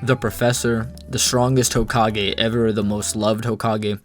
the Professor, the strongest Hokage ever, the most loved Hokage.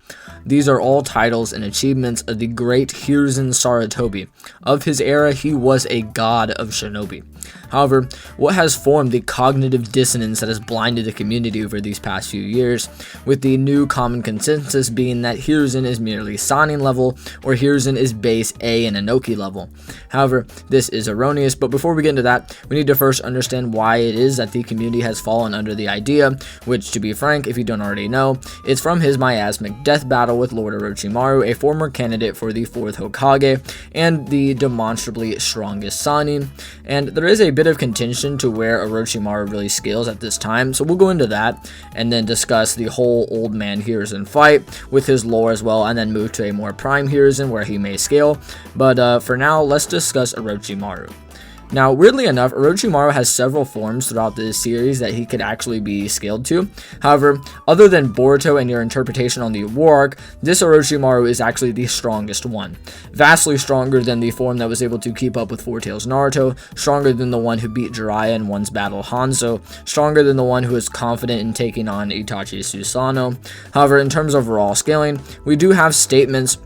These are all titles and achievements of the great Hiruzen Sarutobi. Of his era, he was a god of shinobi. However, what has formed the cognitive dissonance that has blinded the community over these past few years, with the new common consensus being that Hiruzen is merely Sannin level, or Hiruzen is base A and Inoki level. However, this is erroneous, but before we get into that, we need to first understand why it is that the community has fallen under the idea, which, to be frank, if you don't already know, it's from his miasmic death battle with Lord Orochimaru, a former candidate for the 4th Hokage, and the demonstrably strongest Sannin, and there is a bit of contention to where Orochimaru really scales at this time, so we'll go into that, and then discuss the whole Old Man Hiruzen fight with his lore as well, and then move to a more prime Hiruzen where he may scale, but for now, let's discuss Orochimaru. Now, weirdly enough, Orochimaru has several forms throughout this series that he could actually be scaled to. However, other than Boruto and your interpretation on the War Arc, this Orochimaru is actually the strongest one. Vastly stronger than the form that was able to keep up with Four Tails Naruto, stronger than the one who beat Jiraiya in one's battle Hanzo, stronger than the one who is confident in taking on Itachi Susanoo. However, in terms of raw scaling, we do have statements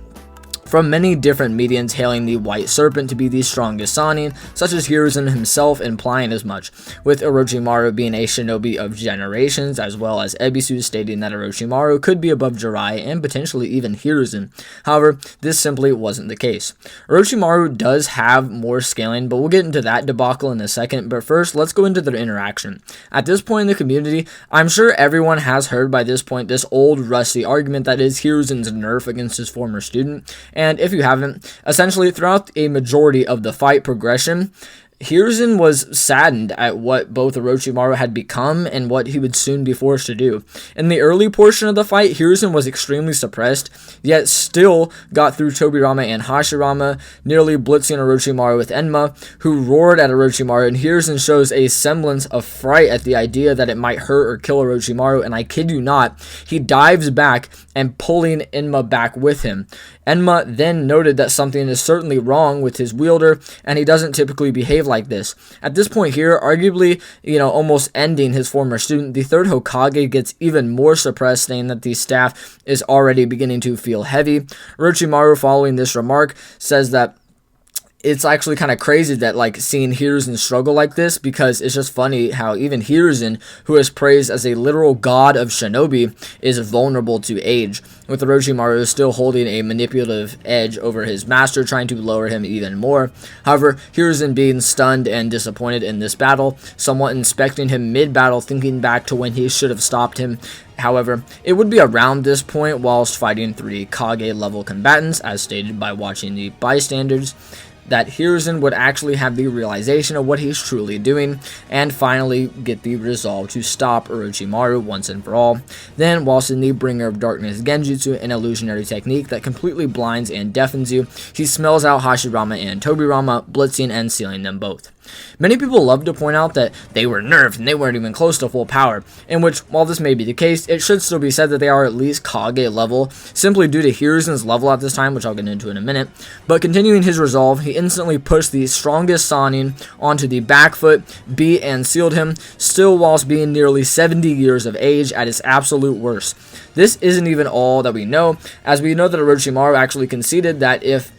from many different mediums hailing the White Serpent to be the strongest Sannin, such as Hiruzen himself implying as much, with Orochimaru being a shinobi of generations, as well as Ebisu stating that Orochimaru could be above Jiraiya and potentially even Hiruzen. However, this simply wasn't the case. Orochimaru does have more scaling, but we'll get into that debacle in a second, but first, let's go into their interaction. At this point in the community, I'm sure everyone has heard by this point this old rusty argument that is Hiruzen's nerf against his former student. And if you haven't, essentially throughout a majority of the fight progression, Hiruzen was saddened at what both Orochimaru had become and what he would soon be forced to do. In the early portion of the fight, Hiruzen was extremely suppressed, yet still got through Tobirama and Hashirama, nearly blitzing Orochimaru with Enma, who roared at Orochimaru, and Hiruzen shows a semblance of fright at the idea that it might hurt or kill Orochimaru, and I kid you not, he dives back and pulling Enma back with him. Enma then noted that something is certainly wrong with his wielder, and he doesn't typically behave like this. At this point here, arguably, almost ending his former student, the 3rd Hokage gets even more suppressed, saying that the staff is already beginning to feel heavy. Orochimaru, following this remark, says that it's actually kind of crazy that, seeing Hiruzen struggle like this, because it's just funny how even Hiruzen, who is praised as a literal god of shinobi, is vulnerable to age, with Orochimaru still holding a manipulative edge over his master, trying to lower him even more. However, Hiruzen being stunned and disappointed in this battle, somewhat inspecting him mid-battle, thinking back to when he should have stopped him. However, it would be around this point, whilst fighting 3 Kage-level combatants, as stated by watching the bystanders, that Hiruzen would actually have the realization of what he's truly doing, and finally get the resolve to stop Orochimaru once and for all. Then, whilst in the Bringer of Darkness Genjutsu, an illusionary technique that completely blinds and deafens you, he smells out Hashirama and Tobirama, blitzing and sealing them both. Many people love to point out that they were nerfed and they weren't even close to full power, in which, while this may be the case, it should still be said that they are at least Kage level, simply due to Hiruzen's level at this time, which I'll get into in a minute. But continuing his resolve, he instantly pushed the strongest Sannin onto the back foot, beat and sealed him, still whilst being nearly 70 years of age at his absolute worst. This isn't even all that we know, as we know that Orochimaru actually conceded that if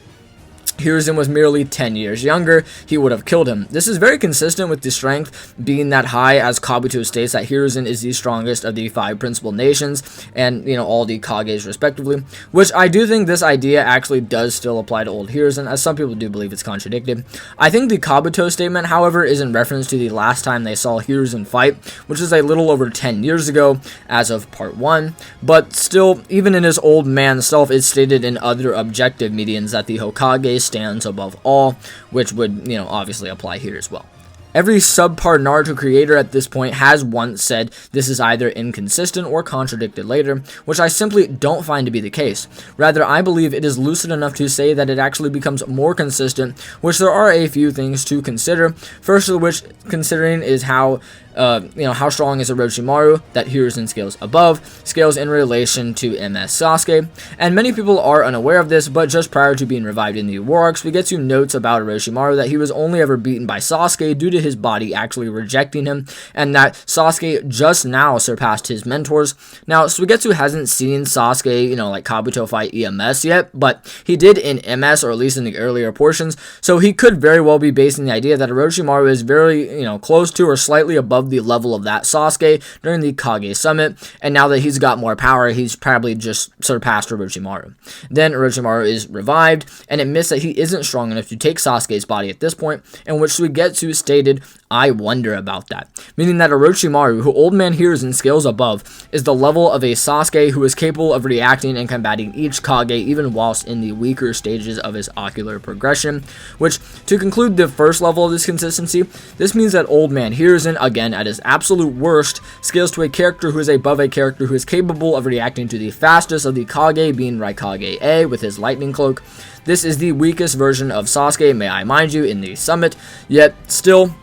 Hiruzen was merely 10 years younger, he would have killed him. This is very consistent with the strength being that high, as Kabuto states that Hiruzen is the strongest of the 5 principal nations, and, all the Kages respectively, which I do think this idea actually does still apply to old Hiruzen, as some people do believe it's contradicted. I think the Kabuto statement, however, is in reference to the last time they saw Hiruzen fight, which is a little over 10 years ago, as of part 1, but still, even in his old man self, it's stated in other objective mediums that the Hokage stands above all, which would, obviously apply here as well. Every subpar Naruto creator at this point has once said this is either inconsistent or contradicted later, which I simply don't find to be the case. Rather, I believe it is lucid enough to say that it actually becomes more consistent, which there are a few things to consider. First of which, considering is how how strong is Orochimaru that Hiruzen scales above, scales in relation to MS Sasuke, and many people are unaware of this, but just prior to being revived in the War Arcs, we get to notes about Orochimaru that he was only ever beaten by Sasuke due to his body actually rejecting him, and that Sasuke just now surpassed his mentors. Now, Suigetsu hasn't seen Sasuke, like Kabuto fight EMS yet, but he did in MS, or at least in the earlier portions, so he could very well be basing the idea that Orochimaru is very, close to or slightly above the level of that Sasuke during the Kage Summit, and now that he's got more power, he's probably just surpassed Orochimaru. Then Orochimaru is revived, and admits that he isn't strong enough to take Sasuke's body at this point, in which Suigetsu stated, "I wonder about that," meaning that Orochimaru, who Old Man Hiruzen scales above, is the level of a Sasuke who is capable of reacting and combating each Kage even whilst in the weaker stages of his ocular progression, which, to conclude the first level of this consistency, this means that Old Man Hiruzen, again at his absolute worst, scales to a character who is above a character who is capable of reacting to the fastest of the Kage, being Raikage A with his lightning cloak. This is the weakest version of Sasuke, may I mind you, in the summit, yet still,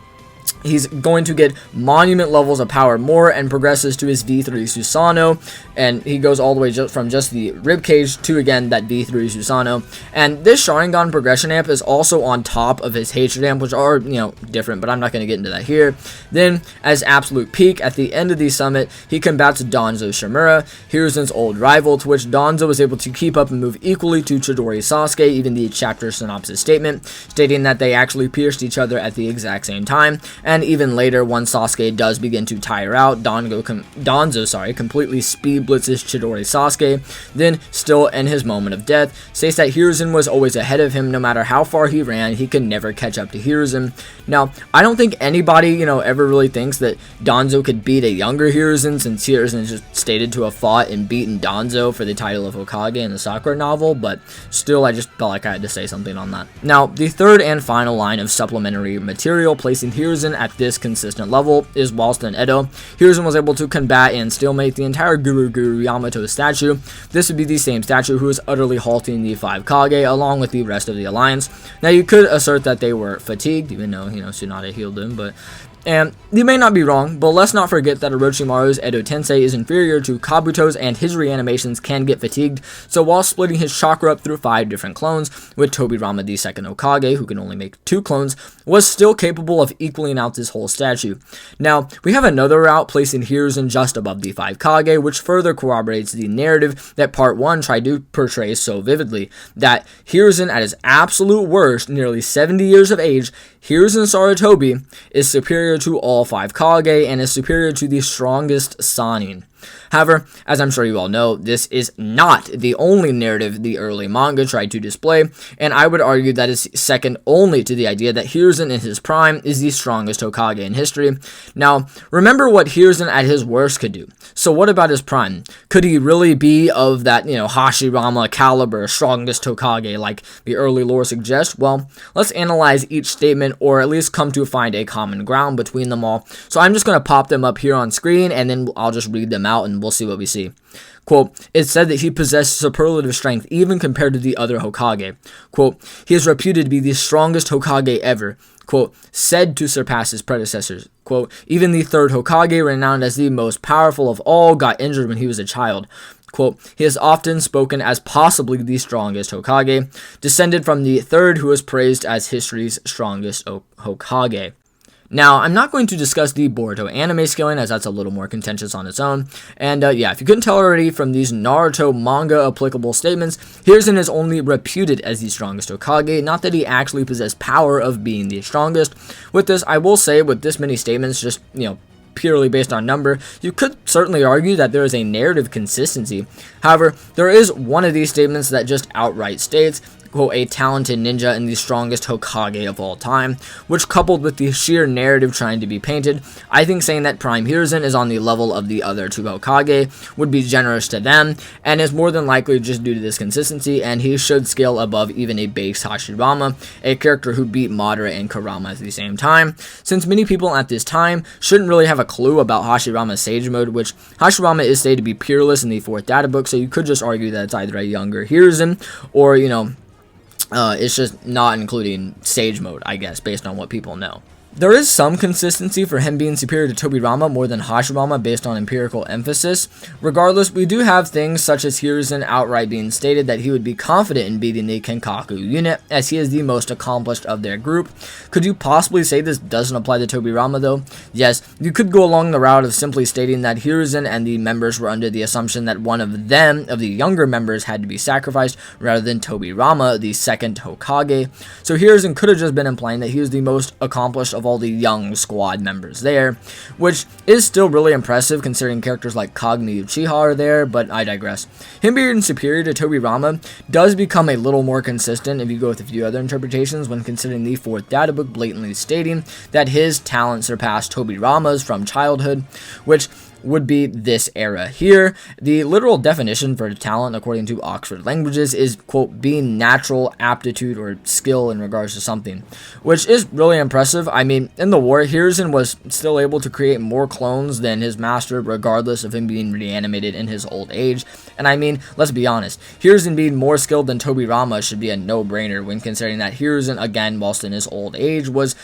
he's going to get monument levels of power more and progresses to his V3 Susanoo, and he goes all the way from just the ribcage to, again, that V3 Susanoo. And this Sharingan progression amp is also on top of his hatred amp, which are, different, but I'm not going to get into that here. Then, as absolute peak, at the end of the summit, he combats Danzo Shimura, Hiruzen's old rival, to which Danzo was able to keep up and move equally to Chidori Sasuke, even the chapter synopsis statement, stating that they actually pierced each other at the exact same time. And even later, once Sasuke does begin to tire out, Danzo completely speed blitzes Chidori Sasuke, then, still in his moment of death, states that Hiruzen was always ahead of him. No matter how far he ran, he could never catch up to Hiruzen. Now, I don't think anybody, ever really thinks that Danzo could beat a younger Hiruzen, since Hiruzen is just stated to have fought and beaten Danzo for the title of Hokage in the Sakura novel, but still, I just felt like I had to say something on that. Now, the third and final line of supplementary material placing Hiruzen at this consistent level is whilst in Edo, Hiruzen was able to combat and stalemate the entire Guru Yamato statue. This would be the same statue who is utterly halting the 5 Kage along with the rest of the alliance. Now, you could assert that they were fatigued, even though, Tsunade healed them, and you may not be wrong, but let's not forget that Orochimaru's Edo Tensei is inferior to Kabuto's, and his reanimations can get fatigued, so while splitting his chakra up through 5 different clones, with Tobirama the second Hokage, who can only make 2 clones, was still capable of equaling out this whole statue. Now, we have another route placing Hiruzen just above the 5 Kage, which further corroborates the narrative that Part 1 tried to portray so vividly, that Hiruzen at his absolute worst, nearly 70 years of age, Hiruzen Sarutobi is superior to all 5 Kage and is superior to the strongest Sannin. However, as I'm sure you all know, this is not the only narrative the early manga tried to display, and I would argue that is second only to the idea that Hiruzen in his prime is the strongest Hokage in history. Now, remember what Hiruzen at his worst could do. So what about his prime? Could he really be of that, Hashirama caliber, strongest Hokage like the early lore suggests? Well, let's analyze each statement, or at least come to find a common ground between them all. So I'm just going to pop them up here on screen, and then I'll just read them out and we'll see what we see. Quote, it said that he possessed superlative strength even compared to the other Hokage. Quote, he is reputed to be the strongest Hokage ever. Quote, said to surpass his predecessors. Quote, even the third Hokage, renowned as the most powerful of all, got injured when he was a child. Quote, he is often spoken as possibly the strongest Hokage, descended from the third who was praised as history's strongest Hokage. Now, I'm not going to discuss the Boruto anime scaling, as that's a little more contentious on its own, and if you couldn't tell already from these Naruto manga applicable statements, Hiruzen is only reputed as the strongest Hokage, not that he actually possessed power of being the strongest. With this, I will say, with this many statements, just, purely based on number, you could certainly argue that there is a narrative consistency. However, there is one of these statements that just outright states, quote, a talented ninja and the strongest Hokage of all time, which coupled with the sheer narrative trying to be painted, I think saying that Prime Hiruzen is on the level of the other 2 Hokage would be generous to them, and is more than likely just due to this consistency, and he should scale above even a base Hashirama, a character who beat Madara and Kurama at the same time, since many people at this time shouldn't really have a clue about Hashirama's Sage Mode, which Hashirama is stated to be peerless in the 4th data book, so you could just argue that it's either a younger Hiruzen, or, it's just not including Sage Mode, I guess, based on what people know. There is some consistency for him being superior to Tobirama more than Hashirama based on empirical emphasis. Regardless, we do have things such as Hiruzen outright being stated that he would be confident in beating the Kenkaku unit, as he is the most accomplished of their group. Could you possibly say this doesn't apply to Tobirama though? Yes, you could go along the route of simply stating that Hiruzen and the members were under the assumption that one of them, of the younger members, had to be sacrificed, rather than Tobirama, the second Hokage. So Hiruzen could have just been implying that he was the most accomplished of all the young squad members there, which is still really impressive considering characters like Kagami Uchiha are there, but I digress. Him being superior to Tobirama does become a little more consistent if you go with a few other interpretations when considering the 4th data book blatantly stating that his talent surpassed Tobirama's from childhood, which would be this era here. The literal definition for talent according to Oxford Languages is, quote, being natural aptitude or skill in regards to something, which is really impressive. I mean, in the war, Hiruzen was still able to create more clones than his master regardless of him being reanimated in his old age. And I mean, let's be honest, Hiruzen being more skilled than Tobirama should be a no-brainer when considering that Hiruzen, again, whilst in his old age, was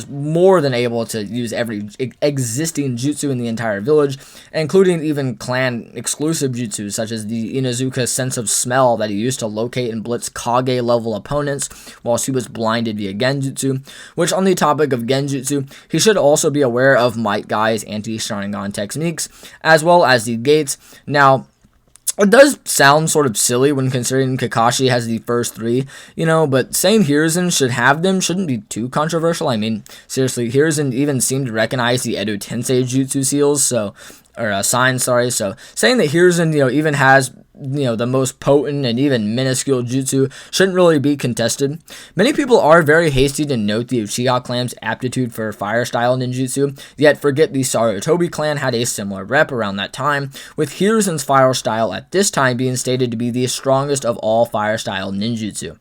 more than able to use every existing jutsu in the entire village, including even clan exclusive jutsu such as the Inuzuka sense of smell that he used to locate and blitz Kage level opponents whilst he was blinded via Genjutsu, which on the topic of Genjutsu, he should also be aware of Might Guy's anti-Sharingan techniques as well as the gates. Now, it does sound sort of silly when considering Kakashi has the first 3, but saying Hiruzen should have them shouldn't be too controversial. I mean, seriously, Hiruzen even seemed to recognize the Edo Tensei jutsu seals, signs, so saying that Hiruzen, even has, the most potent and even minuscule jutsu shouldn't really be contested. Many people are very hasty to note the Uchiha clan's aptitude for fire style ninjutsu, yet forget the Sarutobi clan had a similar rep around that time, with Hiruzen's fire style at this time being stated to be the strongest of all fire style ninjutsu.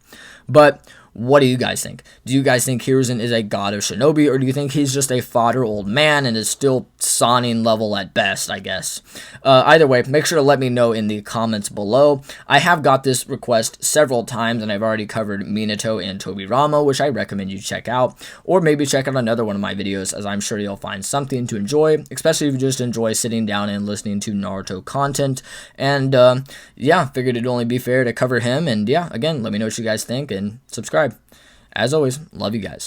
But what do you guys think? Do you guys think Hiruzen is a god of shinobi, or do you think he's just a fodder old man and is still Sannin level at best, I guess? Either way, make sure to let me know in the comments below. I have got this request several times, and I've already covered Minato and Tobirama, which I recommend you check out, or maybe check out another one of my videos, as I'm sure you'll find something to enjoy, especially if you just enjoy sitting down and listening to Naruto content. And figured it'd only be fair to cover him, and again, let me know what you guys think, and subscribe. As always, love you guys.